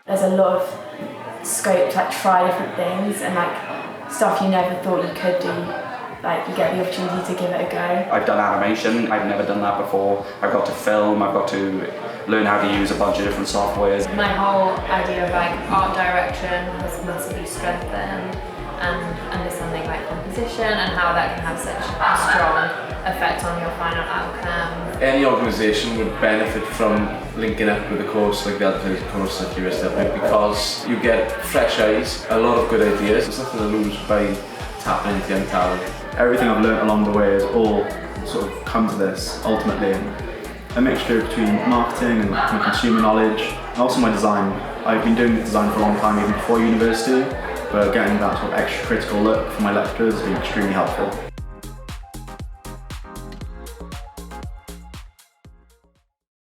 There's a lot of scope to try different things and stuff you never thought you could do. You get the opportunity to give it a go. I've done animation, I've never done that before. I've got to film, I've got to learn how to use a bunch of different softwares. My whole idea of art direction has massively strengthened, and understanding composition and how that can have such a strong effect on your final outcome. Any organisation would benefit from linking up with a course like the Arddangosfa course at Hysbysebu, because you get fresh eyes, a lot of good ideas. There's nothing to lose by tapping into young talent. Everything I've learnt along the way has all sort of come to this ultimately. A mixture between marketing and my consumer knowledge, and also my design. I've been doing design for a long time, even before university, but getting that sort of extra critical look from my lecturers has been extremely helpful.